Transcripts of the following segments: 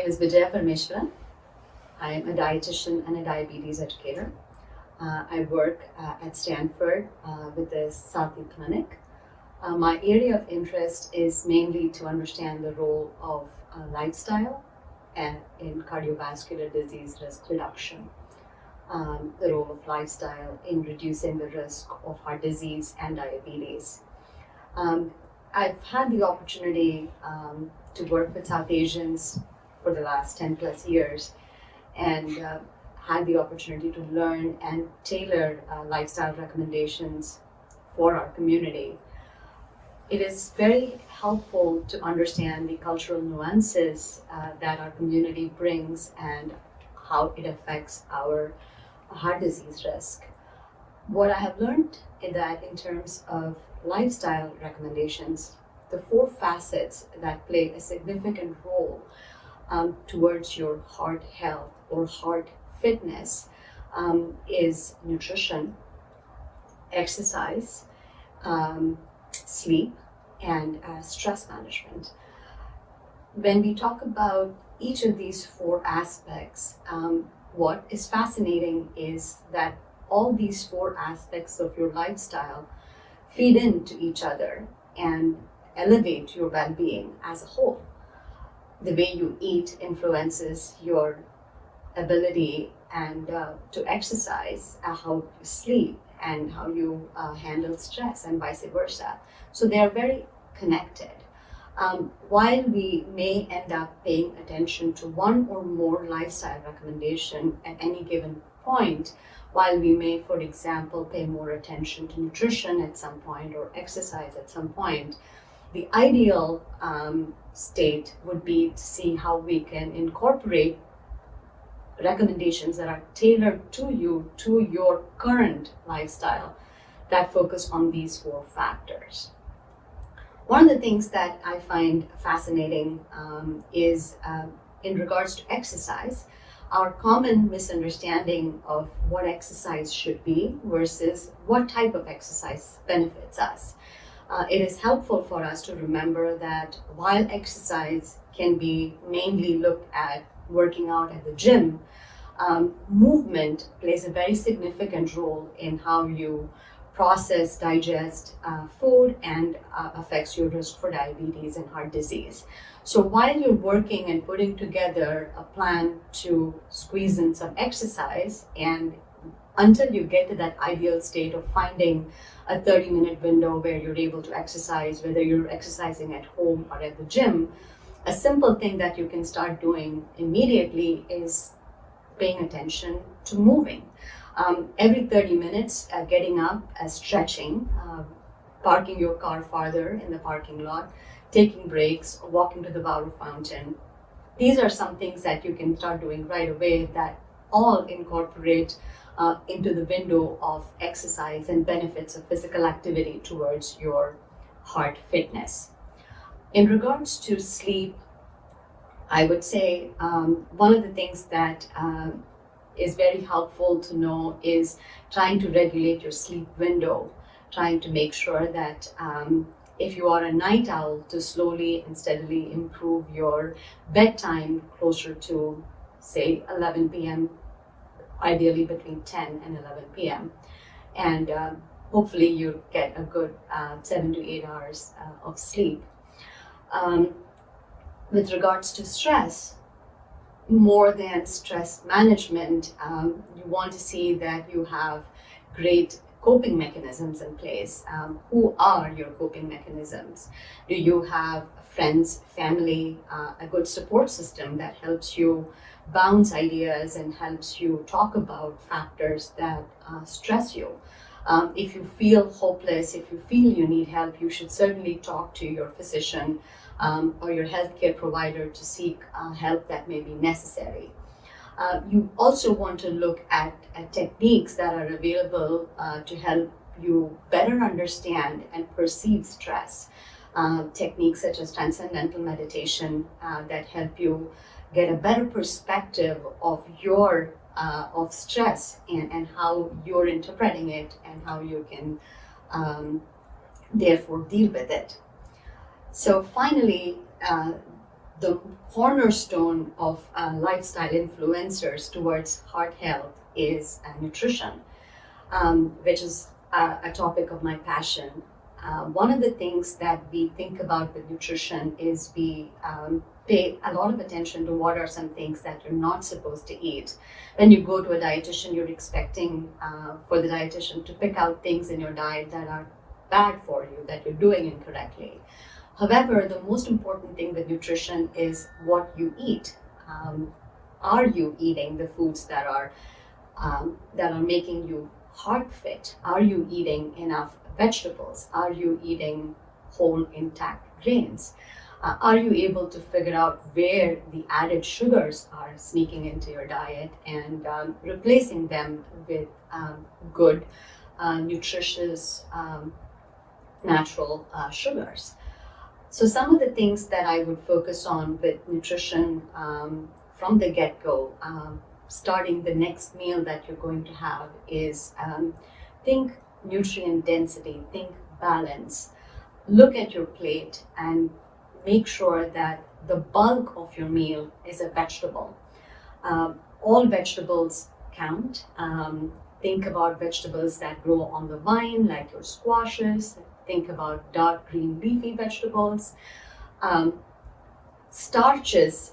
is Vijaya Parameswaran. I am a dietitian and a diabetes educator. I work at Stanford with the SSATHI clinic. My area of interest is mainly to understand the role of lifestyle and in cardiovascular disease risk reduction. The role of lifestyle in reducing the risk of heart disease and diabetes. I've had the opportunity to work with South Asians for the last 10 plus years and had the opportunity to learn and tailor lifestyle recommendations for our community. It is very helpful to understand the cultural nuances that our community brings and how it affects our heart disease risk. What I have learned is that in terms of lifestyle recommendations, the 4 facets that play a significant role towards your heart health or heart fitness is nutrition, exercise, sleep, and stress management. When we talk about each of these 4 aspects, what is fascinating is that all these 4 aspects of your lifestyle feed into each other and elevate your well-being as a whole. The way you eat influences your ability and to exercise, how you sleep, and how you handle stress, and vice versa. So they are very connected. While we may end up paying attention to one or more lifestyle recommendation at any given point, while we may, for example, pay more attention to nutrition at some point or exercise at some point, the ideal state would be to see how we can incorporate recommendations that are tailored to you, to your current lifestyle, that focus on these 4 factors. One of the things that I find fascinating is in regards to exercise, our common misunderstanding of what exercise should be versus what type of exercise benefits us. It is helpful for us to remember that while exercise can be mainly looked at working out at the gym, movement plays a very significant role in how you process, digest food and affects your risk for diabetes and heart disease. So while you're working and putting together a plan to squeeze in some exercise, and until you get to that ideal state of finding a 30-minute window where you're able to exercise, whether you're exercising at home or at the gym, a simple thing that you can start doing immediately is paying attention to moving. Every 30 minutes, getting up, stretching, parking your car farther in the parking lot, taking breaks, walking to the water fountain. These are some things that you can start doing right away that all incorporate into the window of exercise and benefits of physical activity towards your heart fitness. In regards to sleep, I would say one of the things that is very helpful to know is trying to regulate your sleep window, trying to make sure that if you are a night owl, to slowly and steadily improve your bedtime closer to, say, 11 p.m., ideally between 10 and 11 p.m. And hopefully you get a good 7 to 8 hours of sleep. With regards to stress, more than stress management, you want to see that you have great coping mechanisms in place. Who are your coping mechanisms? Do you have friends, family, a good support system that helps you bounce ideas and helps you talk about factors that stress you? If you feel hopeless, if you feel you need help, you should certainly talk to your physician or your healthcare provider to seek help that may be necessary. You also want to look at techniques that are available to help you better understand and perceive stress. Techniques such as transcendental meditation that help you get a better perspective of your of stress and how you're interpreting it and how you can therefore deal with it. So finally, the cornerstone of lifestyle influencers towards heart health is nutrition, which is a topic of my passion. One of the things that we think about with nutrition is we pay a lot of attention to what are some things that you're not supposed to eat. When you go to a dietitian, you're expecting for the dietitian to pick out things in your diet that are bad for you, that you're doing incorrectly. However, the most important thing with nutrition is what you eat. Are you eating the foods that are making you heart fit? Are you eating enough vegetables? Are you eating whole intact grains? Are you able to figure out where the added sugars are sneaking into your diet and replacing them with good, nutritious, natural sugars? So some of the things that I would focus on with nutrition from the get-go, starting the next meal that you're going to have, is think nutrient density, think balance. Look at your plate and make sure that the bulk of your meal is a vegetable. All vegetables count. Think about vegetables that grow on the vine, like your squashes. Think about dark green leafy vegetables. Starches,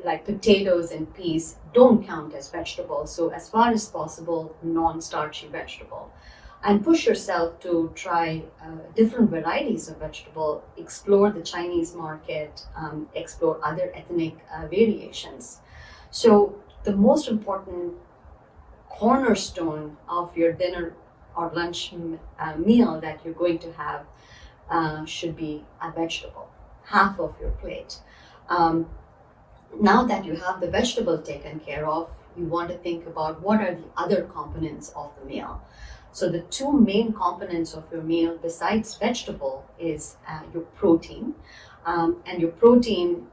like potatoes and peas, don't count as vegetables. So as far as possible, non-starchy vegetable. And push yourself to try different varieties of vegetable, explore the Chinese market, explore other ethnic variations. So the most important cornerstone of your dinner or lunch meal that you're going to have should be a vegetable, half of your plate. Now that you have the vegetable taken care of, you want to think about what are the other components of the meal. So the two main components of your meal besides vegetable is your protein. And your protein,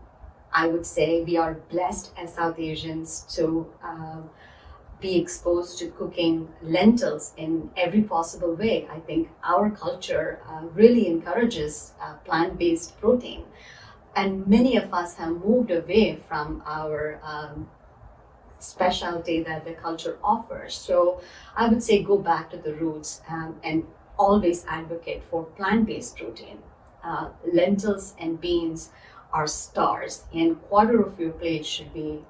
I would say we are blessed as South Asians to be exposed to cooking lentils in every possible way. I think our culture really encourages plant-based protein. And many of us have moved away from our specialty that the culture offers. So I would say go back to the roots and always advocate for plant-based protein. Lentils and beans are stars, and a quarter of your plate should be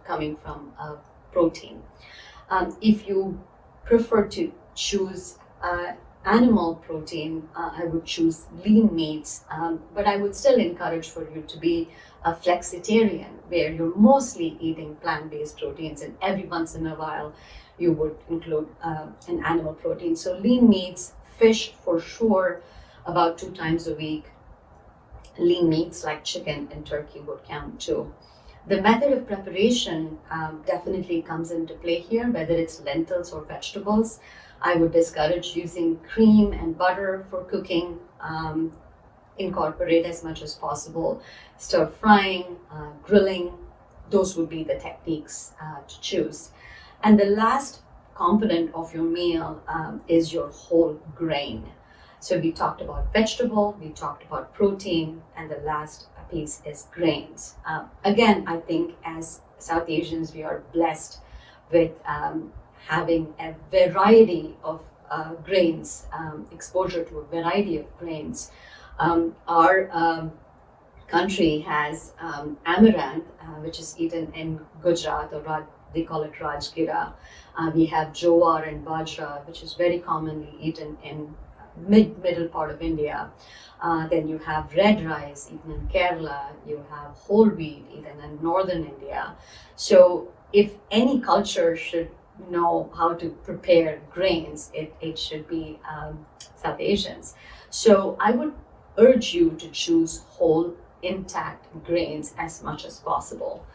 coming from protein. If you prefer to choose animal protein, I would choose lean meats, but I would still encourage for you to be a flexitarian, where you're mostly eating plant-based proteins, and every once in a while you would include an animal protein. So lean meats, fish for sure, about 2 times a week. Lean meats like chicken and turkey would count too. The method of preparation definitely comes into play here, whether it's lentils or vegetables. I would discourage using cream and butter for cooking. Incorporate as much as possible. Stir frying, grilling, those would be the techniques to choose. And the last component of your meal is your whole grain. So we talked about vegetable, we talked about protein, and the last piece is grains. Again, I think as South Asians, we are blessed with having a variety of grains, exposure to a variety of grains. Our country has amaranth, which is eaten in Gujarat, or they call it Rajgira. We have jowar and bajra, which is very commonly eaten in middle part of India. Then you have red rice eaten in Kerala. You have whole wheat eaten in northern India. So if any culture should know how to prepare grains, it should be South Asians. So I would urge you to choose whole intact grains as much as possible.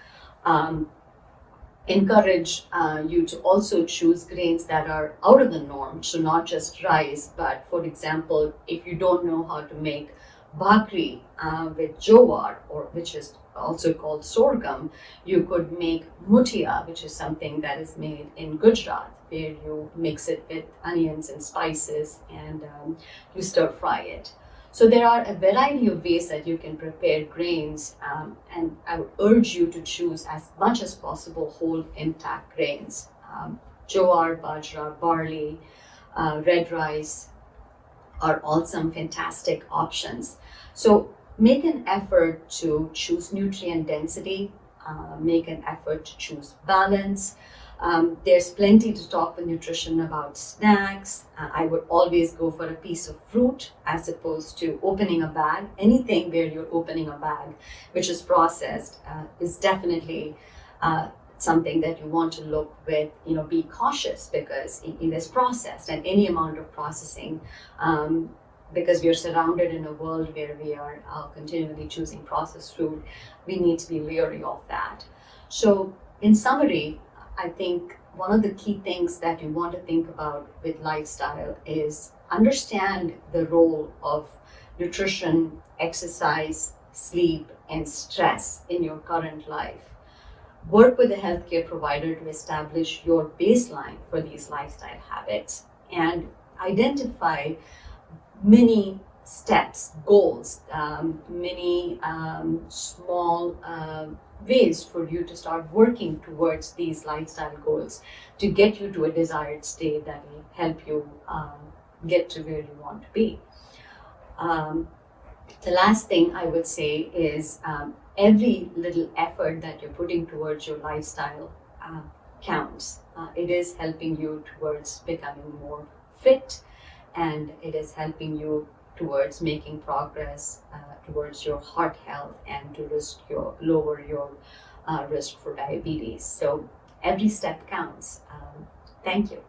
Encourage you to also choose grains that are out of the norm, so not just rice, but for example, if you don't know how to make bhakri with jowar, or which is also called sorghum, you could make mutia, which is something that is made in Gujarat, where you mix it with onions and spices and you stir fry it. So there are a variety of ways that you can prepare grains, and I would urge you to choose as much as possible whole intact grains. Jowar, bajra, barley, red rice are all some fantastic options. So make an effort to choose nutrient density, make an effort to choose balance. There's plenty to talk with nutrition about snacks. I would always go for a piece of fruit as opposed to opening a bag. Anything where you're opening a bag which is processed is definitely something that you want to look with, be cautious, because it is processed, and any amount of processing, because we are surrounded in a world where we are continually choosing processed food, we need to be leery of that. So in summary, I think one of the key things that you want to think about with lifestyle is understand the role of nutrition, exercise, sleep, and stress in your current life. Work with a healthcare provider to establish your baseline for these lifestyle habits, and identify many steps, goals, many small ways for you to start working towards these lifestyle goals to get you to a desired state that will help you get to where you want to be. The last thing I would say is every little effort that you're putting towards your lifestyle counts. It is helping you towards becoming more fit, and it is helping you towards making progress towards your heart health and to lower your risk for diabetes. So every step counts. Thank you.